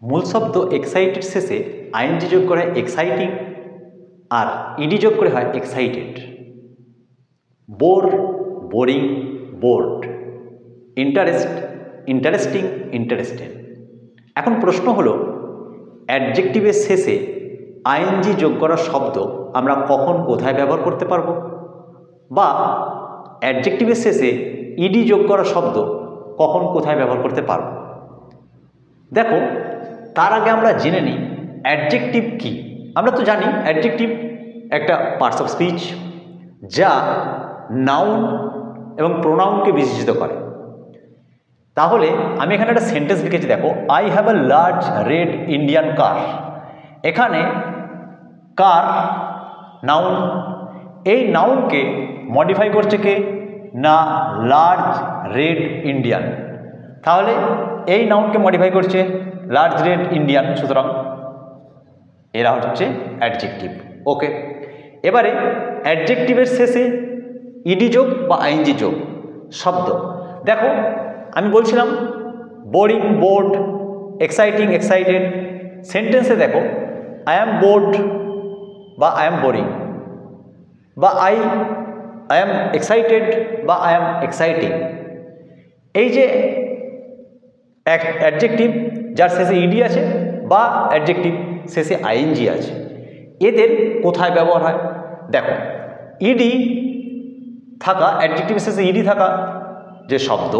মূল শব্দ এক্সাইটেড শেষে আইএনজি যোগ করে এক্সাইটিং আর ইডি যোগ করে হয় excited. Bore, boring, bored. Interest, interesting, interested. এখন প্রশ্ন হলো অ্যাডজেক্টিভের শেষে আইএনজি যোগ করা শব্দ আমরা কখন কোথায় ব্যবহার করতে পারবো, বা অ্যাডজেক্টিভের শেষে ইডি যোগ করা শব্দ কখন কোথায় ব্যবহার করতে পারবো। দেখো, তার আগে আমরা জেনে নিই অ্যাডজেক্টিভ কি। আমরা তো জানি অ্যাডজেক্টিভ একটা পার্টস অফ স্পিচ যা নাউন এবং প্রোনাউনকে বিশেষিত করে। তাহলে আমি এখানে একটা সেন্টেন্স লিখেছি, দেখো, I have a large red Indian car. এখানে কার নাউন, এই নাউনকে মডিফাই করছে কে না, লার্জ রেড ইন্ডিয়ান। তাহলে এই নাউনকে মডিফাই করছে লার্জ রেড ইন্ডিয়ান, সুতরাং এরা হচ্ছে অ্যাডজেক্টিভ। ওকে, এবারে অ্যাডজেক্টিভের শেষে ইডি যোগ বা আইএনজি যোগ শব্দ। দেখো, আমি বলছিলাম বোরিং, বোর্ড, এক্সাইটিং, এক্সাইটেড। সেন্টেন্সে দেখো আই অ্যাম বোর্ড বা আই অ্যাম বোরিং, বা আই অ্যাম এক্সাইটেড বা আই অ্যাম এক্সাইটিং। এই যে অ্যাডজেক্টিভ যার শেষে ইডি আছে বা অ্যাডজেক্টিভ শেষে আইএনজি আছে, এদের কোথায় ব্যবহার হয়? দেখো, ইডি থাকা, অ্যাডজেক্টিভ শেষে ইডি থাকা যে শব্দ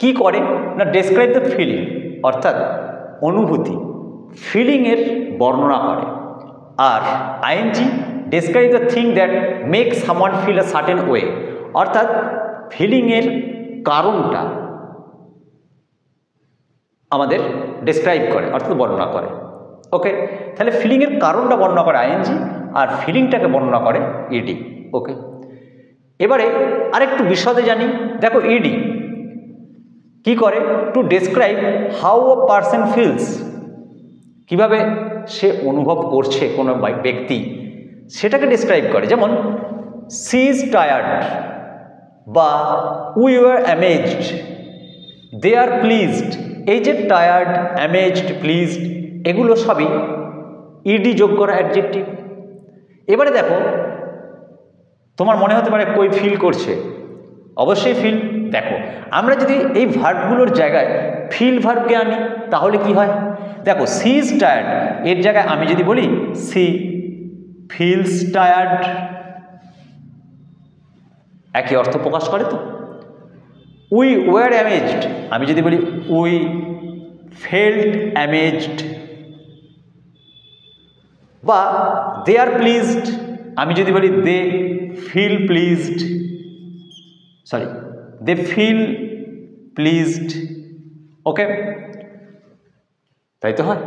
কি করে না, ডেসক্রাইব দ্য ফিলিং, অর্থাৎ অনুভূতি, ফিলিংয়ের বর্ণনা করে। আর ING describe the thing that make someone feel a certain way, অর্থাৎ ফিলিংয়ের কারণটা আমাদের ডেসক্রাইব করে, অর্থাৎ বর্ণনা করে। ওকে, তাহলে ফিলিংয়ের কারণটা বর্ণনা করে আইএনজি, আর ফিলিংটাকে বর্ণনা করে ইডি। ওকে, এবারে আরেকটু বিশদে জানি। দেখো, ইডি কি করে, two describe how a person feels, কিভাবে সে অনুভব করছে কোনো ব্যক্তি, সেটাকে ডেসক্রাইব করে। যেমন সি ইজ টায়ার্ড, বা we were amazed, they are pleased. এই যে টায়ার্ড, অ্যামেজড, প্লিজড, এগুলো সবই ইডি যোগ করা অ্যাডজেক্টিভ। এবারে দেখো, তোমার মনে হতে পারে কই ফিল করছে, অবশ্যই ফিল। দেখো, আমরা যদি এই ভার্বগুলোর জায়গায় ফিল ভার্বকে আনি তাহলে কি হয়? দেখো, সি ইজ টায়ার্ড, এর জায়গায় আমি যদি বলি সি ফিলস টায়ার্ড, একই অর্থ প্রকাশ করে। তো উই ওয়ার অ্যামেজড, আমি যদি বলি উই ফেল্ট অ্যামেজড, বা দে আর প্লিজড, আমি যদি বলি they feel pleased, sorry they feel pleased. Okay, তাই তো হয়,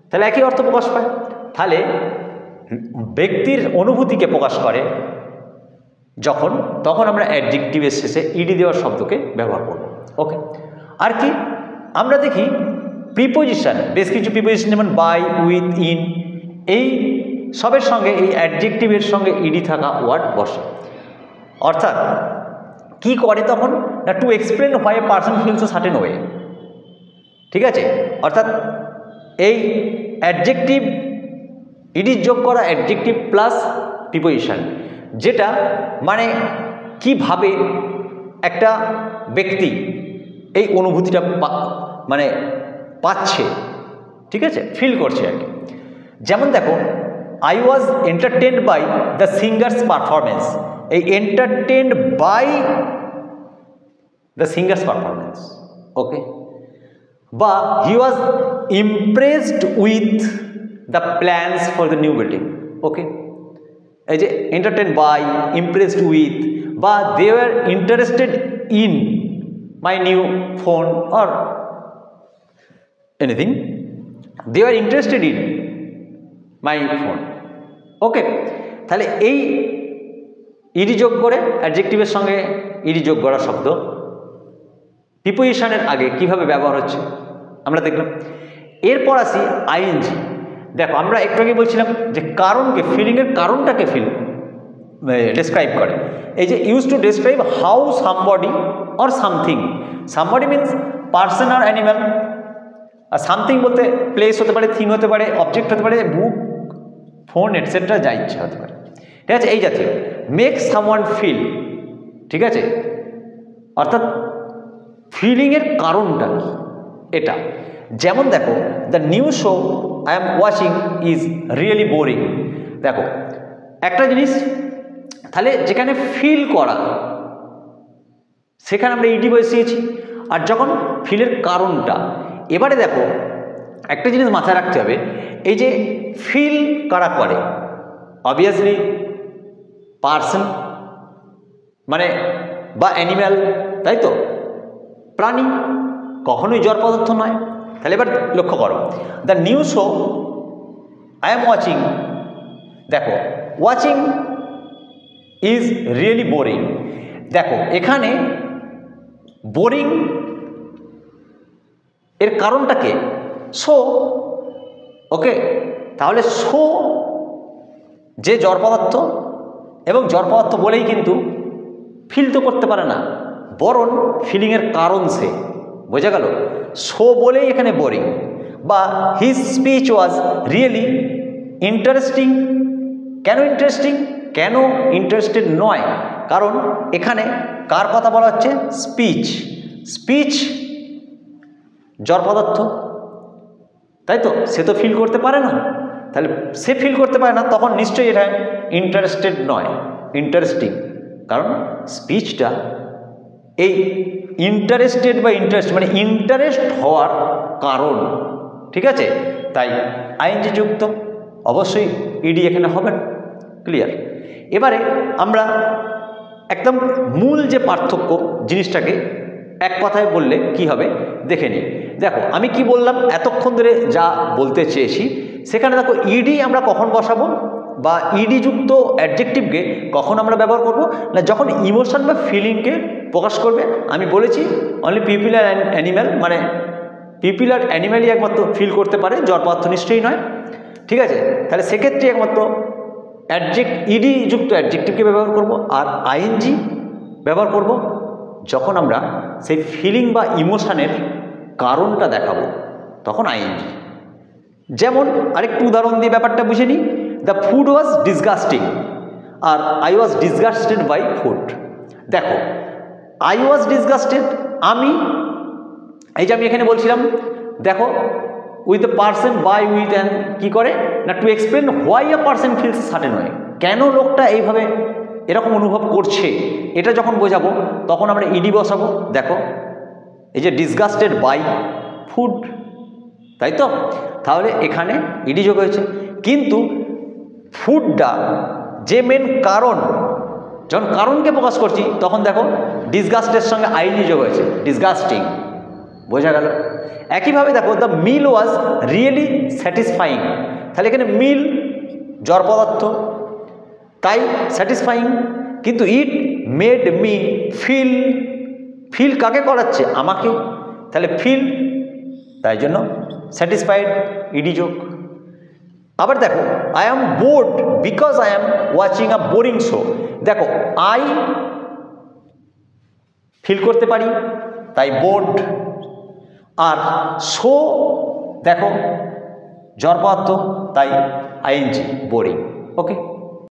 তাহলে একই অর্থ প্রকাশ পায়। তাহলে ব্যক্তির অনুভূতিকে প্রকাশ করে যখন, তখন আমরা অ্যাডজেক্টিভের শেষে ইডি দেওয়ার শব্দকে ব্যবহার করব। ওকে, আর কি আমরা দেখি প্রিপোজিশন, বেশ কিছু প্রিপোজিশন যেমন বাই, উইথ, ইন, এই সবের সঙ্গে এই অ্যাডজেক্টিভের সঙ্গে ইডি থাকা ওয়ার্ড বসে। অর্থাৎ কি করে তখন না, to explain why a person feels a certain way. ঠিক আছে, অর্থাৎ এই অ্যাডজেক্টিভ, ইডি যোগ করা অ্যাডজেক্টিভ প্লাস প্রিপোজিশন, যেটা মানে কিভাবে একটা ব্যক্তি এই অনুভূতিটা মানে পাচ্ছে, ঠিক আছে, ফিল করছে আর কি। যেমন দেখো, I was entertained by the singers performance, এই entertained by the singers performance. Okay, বা he was impressed with the plans for the new building. Okay, এই যে এন্টারটেইন বাই, ইমপ্রেসড উইথ, বা they were interested in my new phone or anything, they were interested in my phone. Okay, তাহলে এই ED যোগ করে অ্যাডজেক্টিভের সঙ্গে ED যোগ করা শব্দ প্রিপোজিশনের আগে কিভাবে ব্যবহার হচ্ছে আমরা দেখলাম। এরপর আসি আইএনজি। দেখো, আমরা একটু আগে বলছিলাম যে কারণকে, ফিলিংয়ের কারণটাকে ডেসক্রাইব করে। এই যে use to describe how somebody or something, somebody means person আর অ্যানিম্যাল, আর সামথিং বলতে প্লেস হতে পারে, থিং হতে পারে, অবজেক্ট হতে পারে, বুক, ফোন এটসেট্রা যা ইচ্ছা হতে পারে, ঠিক আছে, এই জাতীয়। মেক সামওয়ান ফিল, ঠিক আছে, অর্থাৎ ফিলিংয়ের কারণটা কি এটা। যেমন দেখো, the new show I am watching is really boring. দেখো একটা জিনিস, তাহলে যেখানে ফিল করা সেখানে আমরা ইডি বসিয়েছি, আর যখন ফিলের কারণটা, এবারে দেখো একটা জিনিস মাথায় রাখতে হবে, এই যে ফিল কারা করে, অবভিয়াসলি পার্সন মানে বা অ্যানিম্যাল, তাই তো, প্রাণী, কখনোই জড় পদার্থ নয়। তাহলে এবার লক্ষ্য করো, the new show I am watching, দেখো ওয়াচিং ইজ রিয়েলি বোরিং। দেখো এখানে বোরিং এর কারণটাকে শো, ওকে, তাহলে শো যে জড় পদার্থ, এবং জড় পদার্থ বলেই কিন্তু ফিল তো করতে পারে না, বরং ফিলিংয়ের কারণ সে, বোঝা গেল, শো বলেই এখানে বোরিং। বা his speech was really interesting. কেন ইন্টারেস্টিং, কেন ইন্টারেস্টেড নয়, কারণ এখানে কার কথা বলা হচ্ছে, স্পিচ, স্পিচ জড় পদার্থ, তাই তো, সে তো ফিল করতে পারে না, তাহলে সে ফিল করতে পারে না, তখন নিশ্চয়ই এটা ইন্টারেস্টেড নয়, ইন্টারেস্টিং, কারণ স্পিচটা এই ইন্টারেস্টেড বা ইন্টারেস্ট মানে ইন্টারেস্ট হওয়ার কারণ, ঠিক আছে, তাই আইএনজি যুক্ত, অবশ্যই ইডি এখানে হবে না, ক্লিয়ার। এবারে আমরা একদম মূল যে পার্থক্য জিনিসটাকে এক কথায় বললে কি হবে দেখে নিই। দেখো আমি কি বললাম এতক্ষণ ধরে, যা বলতে চেয়েছি সেখানে দেখো ইডি আমরা কখন বসাবো, বা ইডি যুক্ত অ্যাডজেক্টিভকে কখন আমরা ব্যবহার করব না, যখন ইমোশন বা ফিলিংকে প্রকাশ করবে। আমি বলেছি অনলি পিপল আর অ্যানিম্যাল, মানে পিপল আর অ্যানিম্যালই একমাত্র ফিল করতে পারে, জড় পদার্থ নিশ্চয়ই নয়, ঠিক আছে। তাহলে সেক্ষেত্রে একমাত্র ইডি যুক্ত অ্যাডজেক্টিভকে ব্যবহার করব, আর আইএনজি ব্যবহার করব যখন আমরা সেই ফিলিং বা ইমোশনের কারণটা দেখাবো, তখন আইএনজি। যেমন আরেকটু উদাহরণ দিয়ে ব্যাপারটা বুঝে নিই। দ্য ফুড ওয়াজ ডিসগাস্টিং, আর I was disgusted by food. দেখো আই ওয়াজ ডিসগাস্টেড, আমি, এই যে আমি এখানে বলছিলাম, দেখো with a person by with an কি করে না, to explain why a person feels certain way, কেন লোকটা এইভাবে এরকম অনুভব করছে, এটা যখন বোঝাবো তখন আমরা ইডি বসাবো। দেখো এই যে ডিসগাস্টেড বাই ফুড, তাই তো, তাহলে এখানে ইডি যোগ হয়েছে। কিন্তু ফুডটা যে মেন কারণ, যখন কারণকে প্রকাশ করছি তখন দেখো ডিসগাস্টের সঙ্গে আইএনজি যোগ হয়েছে, ডিসগাস্টিং, বোঝা গেল। একইভাবে দেখো the meal was really satisfying, তাহলে এখানে মিল জড় পদার্থ, তাই স্যাটিসফাইং, কিন্তু it made me feel, feel কাকে করাচ্ছে, আমাকে, তাহলে ফিল, তাই জন্য স্যাটিসফাইড, ইডি যোগ। আবার দেখো I am board because I am watching a boring show. দেখো আই ফিল করতে পারি তাই বোর্ড, আর শো দেখো জড় পদার্থ তাই আইএনজি, বোরিং, ওকে।